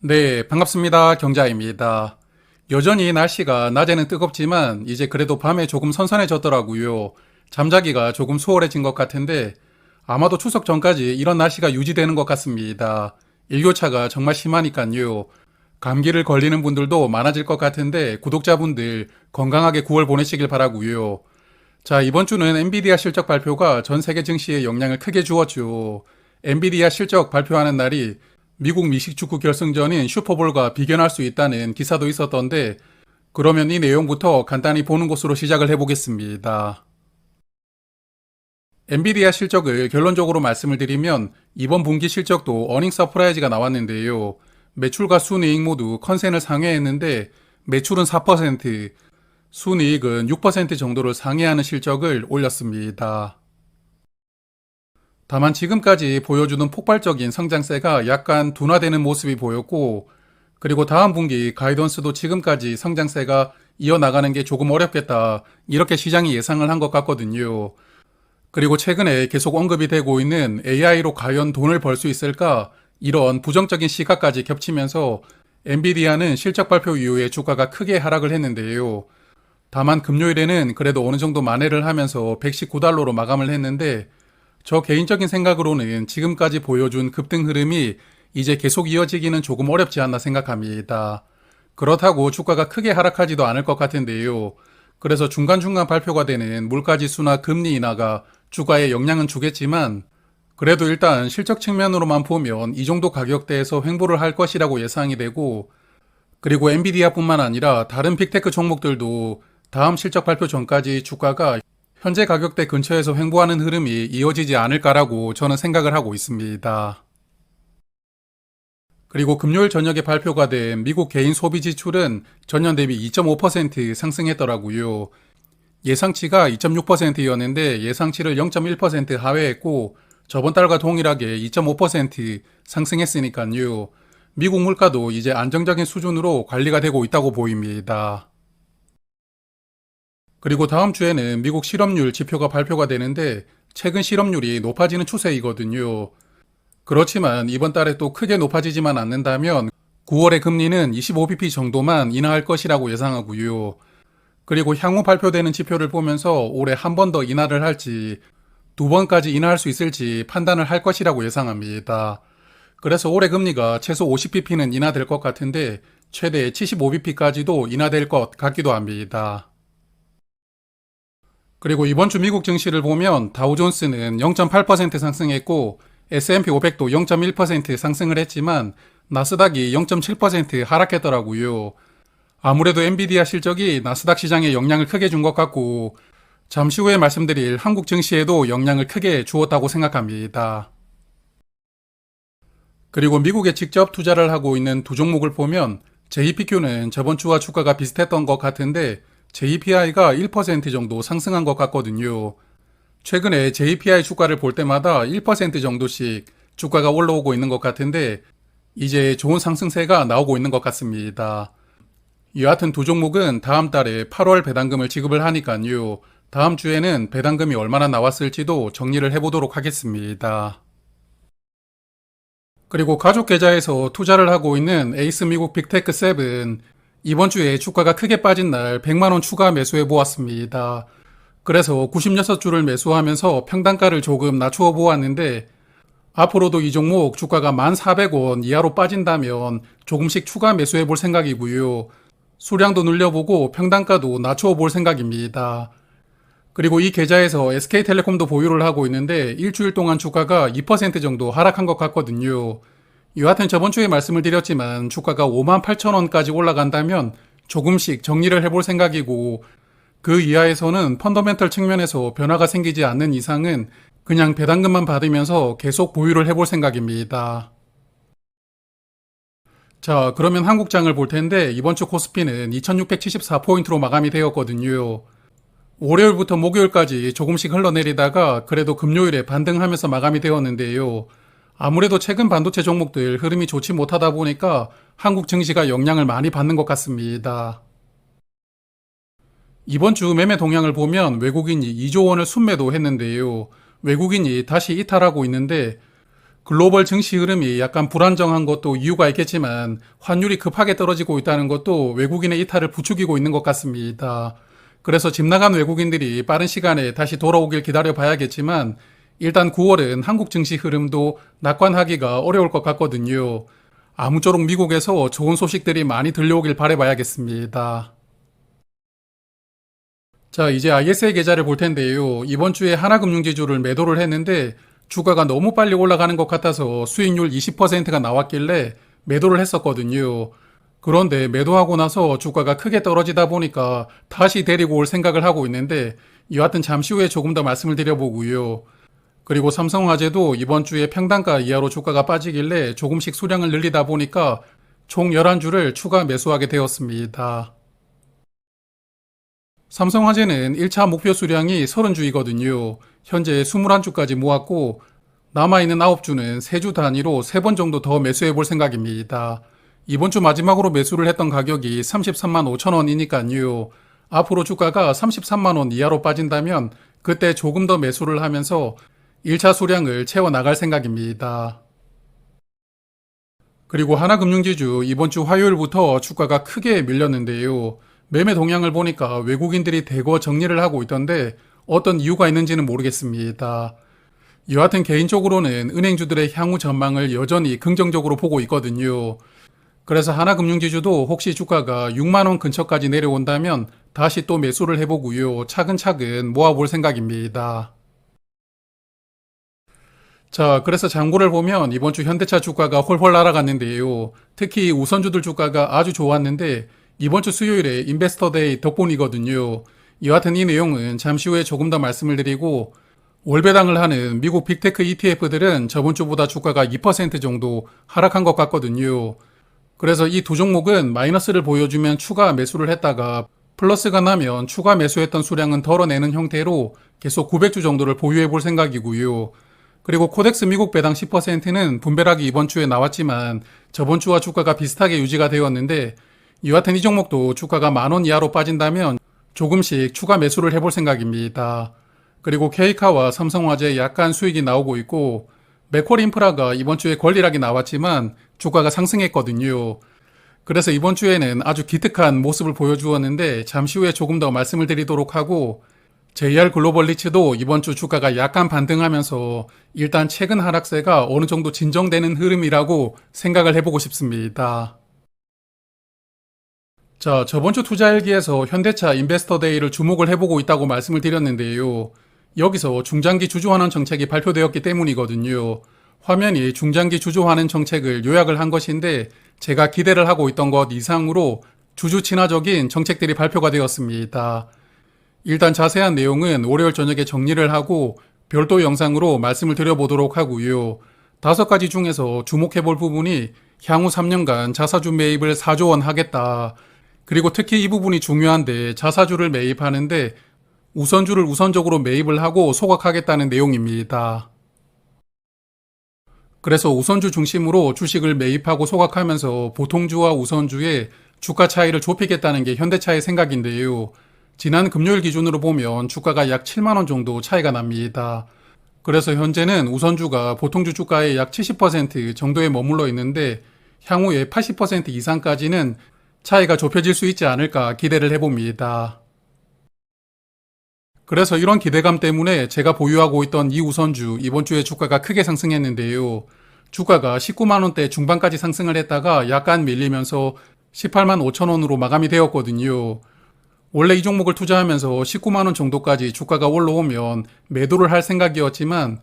네, 반갑습니다. 경자입니다. 여전히 날씨가 낮에는 뜨겁지만 이제 그래도 밤에 조금 선선해졌더라고요. 잠자기가 조금 수월해진 것 같은데 아마도 추석 전까지 이런 날씨가 유지되는 것 같습니다. 일교차가 정말 심하니까요. 감기를 걸리는 분들도 많아질 것 같은데 구독자분들 건강하게 9월 보내시길 바라고요. 자, 이번 주는 엔비디아 실적 발표가 전 세계 증시에 영향을 크게 주었죠. 엔비디아 실적 발표하는 날이 미국 미식축구 결승전인 슈퍼볼과 비견할 수 있다는 기사도 있었던데, 그러면 이 내용부터 간단히 보는 것으로 시작을 해보겠습니다. 엔비디아 실적을 결론적으로 말씀을 드리면 이번 분기 실적도 어닝 서프라이즈가 나왔는데요. 매출과 순이익 모두 컨센을 상회했는데 매출은 4%, 순이익은 6% 정도를 상회하는 실적을 올렸습니다. 다만 지금까지 보여주는 폭발적인 성장세가 약간 둔화되는 모습이 보였고, 그리고 다음 분기 가이던스도 지금까지 성장세가 이어나가는 게 조금 어렵겠다, 이렇게 시장이 예상을 한 것 같거든요. 그리고 최근에 계속 언급이 되고 있는 AI로 과연 돈을 벌 수 있을까, 이런 부정적인 시각까지 겹치면서 엔비디아는 실적 발표 이후에 주가가 크게 하락을 했는데요. 다만 금요일에는 그래도 어느 정도 만회를 하면서 119달러로 마감을 했는데, 저 개인적인 생각으로는 지금까지 보여준 급등 흐름이 이제 계속 이어지기는 조금 어렵지 않나 생각합니다. 그렇다고 주가가 크게 하락하지도 않을 것 같은데요. 그래서 중간중간 발표가 되는 물가지수나 금리 인하가 주가에 영향은 주겠지만, 그래도 일단 실적 측면으로만 보면 이 정도 가격대에서 횡보를 할 것이라고 예상이 되고, 그리고 엔비디아뿐만 아니라 다른 빅테크 종목들도 다음 실적 발표 전까지 주가가 현재 가격대 근처에서 횡보하는 흐름이 이어지지 않을까라고 저는 생각을 하고 있습니다. 그리고 금요일 저녁에 발표가 된 미국 개인 소비 지출은 전년 대비 2.5% 상승했더라고요. 예상치가 2.6%였는데 예상치를 0.1% 하회했고 저번 달과 동일하게 2.5% 상승했으니까요. 미국 물가도 이제 안정적인 수준으로 관리가 되고 있다고 보입니다. 그리고 다음 주에는 미국 실업률 지표가 발표가 되는데 최근 실업률이 높아지는 추세이거든요. 그렇지만 이번 달에 또 크게 높아지지만 않는다면 9월의 금리는 25bp 정도만 인하할 것이라고 예상하고요. 그리고 향후 발표되는 지표를 보면서 올해 한 번 더 인하를 할지 두 번까지 인하할 수 있을지 판단을 할 것이라고 예상합니다. 그래서 올해 금리가 최소 50bp는 인하될 것 같은데 최대 75bp까지도 인하될 것 같기도 합니다. 그리고 이번 주 미국 증시를 보면 다우존스는 0.8% 상승했고 S&P 500도 0.1% 상승을 했지만 나스닥이 0.7% 하락했더라고요. 아무래도 엔비디아 실적이 나스닥 시장에 영향을 크게 준 것 같고 잠시 후에 말씀드릴 한국 증시에도 영향을 크게 주었다고 생각합니다. 그리고 미국에 직접 투자를 하고 있는 두 종목을 보면 JPQ는 저번 주와 주가가 비슷했던 것 같은데 JPI가 1% 정도 상승한 것 같거든요. 최근에 JPI 주가를 볼 때마다 1% 정도씩 주가가 올라오고 있는 것 같은데 이제 좋은 상승세가 나오고 있는 것 같습니다. 여하튼 두 종목은 다음 달에 8월 배당금을 지급을 하니까요. 다음 주에는 배당금이 얼마나 나왔을지도 정리를 해보도록 하겠습니다. 그리고 가족 계좌에서 투자를 하고 있는 에이스 미국 빅테크 7 이번 주에 주가가 크게 빠진 날 100만원 추가 매수해 보았습니다. 그래서 96주를 매수하면서 평단가를 조금 낮추어 보았는데 앞으로도 이 종목 주가가 1,400원 이하로 빠진다면 조금씩 추가 매수해 볼 생각이고요. 수량도 늘려보고 평단가도 낮추어 볼 생각입니다. 그리고 이 계좌에서 SK텔레콤도 보유를 하고 있는데 일주일 동안 주가가 2% 정도 하락한 것 같거든요. 여하튼 저번 주에 말씀을 드렸지만 주가가 58,000원까지 올라간다면 조금씩 정리를 해볼 생각이고 그 이하에서는 펀더멘털 측면에서 변화가 생기지 않는 이상은 그냥 배당금만 받으면서 계속 보유를 해볼 생각입니다. 자, 그러면 한국장을 볼 텐데 이번 주 코스피는 2674포인트로 마감이 되었거든요. 월요일부터 목요일까지 조금씩 흘러내리다가 그래도 금요일에 반등하면서 마감이 되었는데요. 아무래도 최근 반도체 종목들 흐름이 좋지 못하다 보니까 한국 증시가 영향을 많이 받는 것 같습니다. 이번 주 매매 동향을 보면 외국인이 2조 원을 순매도 했는데요. 외국인이 다시 이탈하고 있는데 글로벌 증시 흐름이 약간 불안정한 것도 이유가 있겠지만 환율이 급하게 떨어지고 있다는 것도 외국인의 이탈을 부추기고 있는 것 같습니다. 그래서 집 나간 외국인들이 빠른 시간에 다시 돌아오길 기다려 봐야겠지만 일단 9월은 한국 증시 흐름도 낙관하기가 어려울 것 같거든요. 아무쪼록 미국에서 좋은 소식들이 많이 들려오길 바라봐야겠습니다. 자, 이제 ISA 계좌를 볼 텐데요. 이번 주에 하나금융지주를 매도를 했는데 주가가 너무 빨리 올라가는 것 같아서 수익률 20%가 나왔길래 매도를 했었거든요. 그런데 매도하고 나서 주가가 크게 떨어지다 보니까 다시 데리고 올 생각을 하고 있는데 여하튼 잠시 후에 조금 더 말씀을 드려보고요. 그리고 삼성화재도 이번 주에 평단가 이하로 주가가 빠지길래 조금씩 수량을 늘리다 보니까 총 11주를 추가 매수하게 되었습니다. 삼성화재는 1차 목표 수량이 30주이거든요. 현재 21주까지 모았고 남아있는 9주는 3주 단위로 3번 정도 더 매수해 볼 생각입니다. 이번 주 마지막으로 매수를 했던 가격이 33만 5천 원이니까요. 앞으로 주가가 33만 원 이하로 빠진다면 그때 조금 더 매수를 하면서 1차 수량을 채워 나갈 생각입니다. 그리고 하나금융지주 이번 주 화요일부터 주가가 크게 밀렸는데요. 매매 동향을 보니까 외국인들이 대거 정리를 하고 있던데 어떤 이유가 있는지는 모르겠습니다. 여하튼 개인적으로는 은행주들의 향후 전망을 여전히 긍정적으로 보고 있거든요. 그래서 하나금융지주도 혹시 주가가 6만원 근처까지 내려온다면 다시 또 매수를 해보고요. 차근차근 모아볼 생각입니다. 자, 그래서 장고를 보면 이번 주 현대차 주가가 홀홀 날아갔는데요. 특히 우선주들 주가가 아주 좋았는데 이번 주 수요일에 인베스터데이 덕분이거든요. 여하튼 이 내용은 잠시 후에 조금 더 말씀을 드리고 월배당을 하는 미국 빅테크 ETF들은 저번 주보다 주가가 2% 정도 하락한 것 같거든요. 그래서 이 두 종목은 마이너스를 보여주면 추가 매수를 했다가 플러스가 나면 추가 매수했던 수량은 덜어내는 형태로 계속 900주 정도를 보유해 볼 생각이고요. 그리고 코덱스 미국 배당 10%는 분배락이 이번 주에 나왔지만 저번 주와 주가가 비슷하게 유지가 되었는데 여하튼 이 종목도 주가가 10,000원 이하로 빠진다면 조금씩 추가 매수를 해볼 생각입니다. 그리고 케이카와 삼성화재 약간 수익이 나오고 있고 맥쿼리 인프라가 이번 주에 권리락이 나왔지만 주가가 상승했거든요. 그래서 이번 주에는 아주 기특한 모습을 보여주었는데 잠시 후에 조금 더 말씀을 드리도록 하고 JR 글로벌 리츠도 이번 주 주가가 약간 반등하면서 일단 최근 하락세가 어느 정도 진정되는 흐름이라고 생각을 해보고 싶습니다. 자, 저번 주 투자일기에서 현대차 인베스터데이를 주목을 해보고 있다고 말씀을 드렸는데요. 여기서 중장기 주주환원 정책이 발표되었기 때문이거든요. 화면이 중장기 주주환원 정책을 요약을 한 것인데 제가 기대를 하고 있던 것 이상으로 주주 친화적인 정책들이 발표가 되었습니다. 일단 자세한 내용은 월요일 저녁에 정리를 하고 별도 영상으로 말씀을 드려보도록 하고요. 5가지 중에서 주목해볼 부분이 향후 3년간 자사주 매입을 4조 원 하겠다. 그리고 특히 이 부분이 중요한데 자사주를 매입하는데 우선주를 우선적으로 매입을 하고 소각하겠다는 내용입니다. 그래서 우선주 중심으로 주식을 매입하고 소각하면서 보통주와 우선주의 주가 차이를 좁히겠다는 게 현대차의 생각인데요. 지난 금요일 기준으로 보면 주가가 약 7만원 정도 차이가 납니다. 그래서 현재는 우선주가 보통주 주가의 약 70% 정도에 머물러 있는데 향후에 80% 이상까지는 차이가 좁혀질 수 있지 않을까 기대를 해봅니다. 그래서 이런 기대감 때문에 제가 보유하고 있던 이 우선주 이번 주에 주가가 크게 상승했는데요. 주가가 19만원대 중반까지 상승을 했다가 약간 밀리면서 18만 5천원으로 마감이 되었거든요. 원래 이 종목을 투자하면서 19만원 정도까지 주가가 올라오면 매도를 할 생각이었지만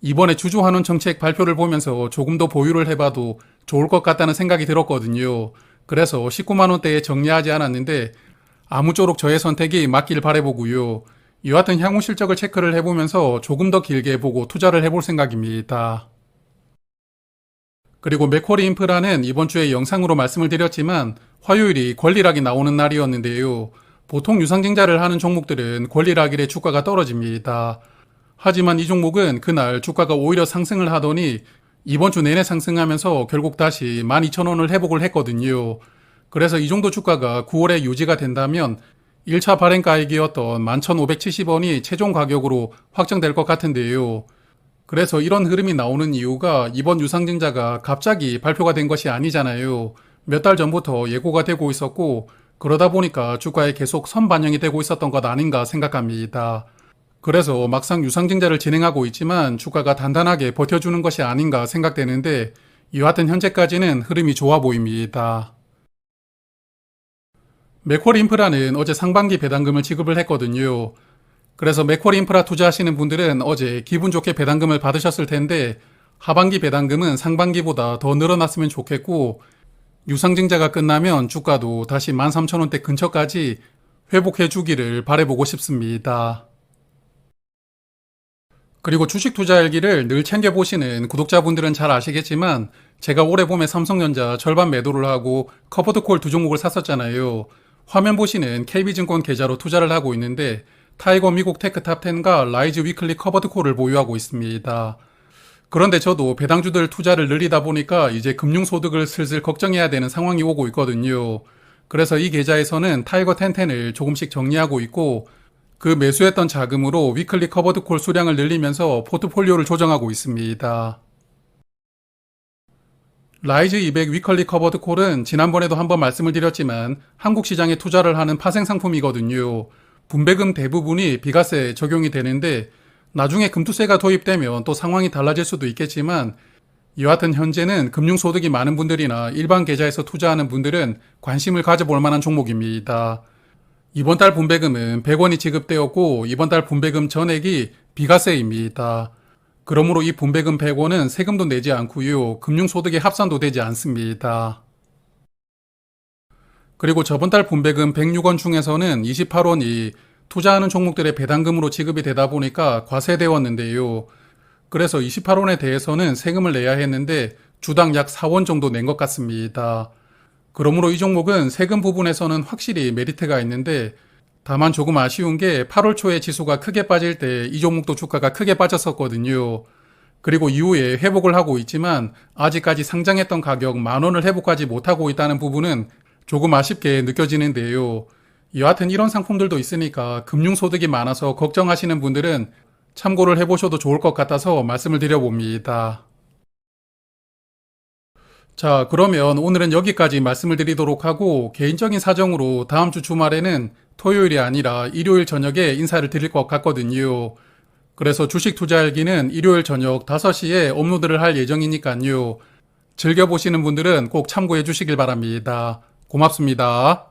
이번에 주주환원 정책 발표를 보면서 조금 더 보유를 해봐도 좋을 것 같다는 생각이 들었거든요. 그래서 19만원대에 정리하지 않았는데 아무쪼록 저의 선택이 맞길 바라보고요. 여하튼 향후 실적을 체크를 해보면서 조금 더 길게 보고 투자를 해볼 생각입니다. 그리고 맥쿼리 인프라는 이번 주에 영상으로 말씀을 드렸지만 화요일이 권리락이 나오는 날이었는데요. 보통 유상증자를 하는 종목들은 권리락일에 주가가 떨어집니다. 하지만 이 종목은 그날 주가가 오히려 상승을 하더니 이번 주 내내 상승하면서 결국 다시 12,000원을 회복을 했거든요. 그래서 이 정도 주가가 9월에 유지가 된다면 1차 발행가액이었던 11,570원이 최종 가격으로 확정될 것 같은데요. 그래서 이런 흐름이 나오는 이유가 이번 유상증자가 갑자기 발표가 된 것이 아니잖아요. 몇 달 전부터 예고가 되고 있었고, 그러다 보니까 주가에 계속 선반영이 되고 있었던 것 아닌가 생각합니다. 그래서 막상 유상증자를 진행하고 있지만 주가가 단단하게 버텨주는 것이 아닌가 생각되는데, 여하튼 현재까지는 흐름이 좋아 보입니다. 맥쿼리 인프라는 어제 상반기 배당금을 지급을 했거든요. 그래서 맥쿼리 인프라 투자하시는 분들은 어제 기분 좋게 배당금을 받으셨을 텐데, 하반기 배당금은 상반기보다 더 늘어났으면 좋겠고, 유상증자가 끝나면 주가도 다시 13,000원대 근처까지 회복해 주기를 바라보고 싶습니다. 그리고 주식 투자 일기를 늘 챙겨보시는 구독자분들은 잘 아시겠지만, 제가 올해 봄에 삼성전자 절반 매도를 하고 커버드콜 두 종목을 샀었잖아요. 화면 보시는 KB증권 계좌로 투자를 하고 있는데, 타이거 미국 테크 탑10과 라이즈 위클리 커버드콜을 보유하고 있습니다. 그런데 저도 배당주들 투자를 늘리다 보니까 이제 금융소득을 슬슬 걱정해야 되는 상황이 오고 있거든요. 그래서 이 계좌에서는 타이거 1010을 조금씩 정리하고 있고, 그 매수했던 자금으로 위클리 커버드콜 수량을 늘리면서 포트폴리오를 조정하고 있습니다. 라이즈 200 위클리 커버드콜은 지난번에도 한번 말씀을 드렸지만 한국 시장에 투자를 하는 파생 상품이거든요. 분배금 대부분이 비과세 적용이 되는데, 나중에 금투세가 도입되면 또 상황이 달라질 수도 있겠지만, 여하튼 현재는 금융소득이 많은 분들이나 일반 계좌에서 투자하는 분들은 관심을 가져볼 만한 종목입니다. 이번 달 분배금은 100원이 지급되었고, 이번 달 분배금 전액이 비과세입니다. 그러므로 이 분배금 100원은 세금도 내지 않고요, 금융소득에 합산도 되지 않습니다. 그리고 저번 달 분배금 106원 중에서는 28원이 투자하는 종목들의 배당금으로 지급이 되다 보니까 과세되었는데요. 그래서 28원에 대해서는 세금을 내야 했는데 주당 약 4원 정도 낸 것 같습니다. 그러므로 이 종목은 세금 부분에서는 확실히 메리트가 있는데, 다만 조금 아쉬운 게 8월 초에 지수가 크게 빠질 때 이 종목도 주가가 크게 빠졌었거든요. 그리고 이후에 회복을 하고 있지만 아직까지 상장했던 가격 10,000원을 회복하지 못하고 있다는 부분은 조금 아쉽게 느껴지는데요. 여하튼 이런 상품들도 있으니까 금융소득이 많아서 걱정하시는 분들은 참고를 해보셔도 좋을 것 같아서 말씀을 드려봅니다. 자, 그러면 오늘은 여기까지 말씀을 드리도록 하고, 개인적인 사정으로 다음 주 주말에는 토요일이 아니라 일요일 저녁에 인사를 드릴 것 같거든요. 그래서 주식 투자일기는 일요일 저녁 5시에 업로드를 할 예정이니까요. 즐겨보시는 분들은 꼭 참고해 주시길 바랍니다. 고맙습니다.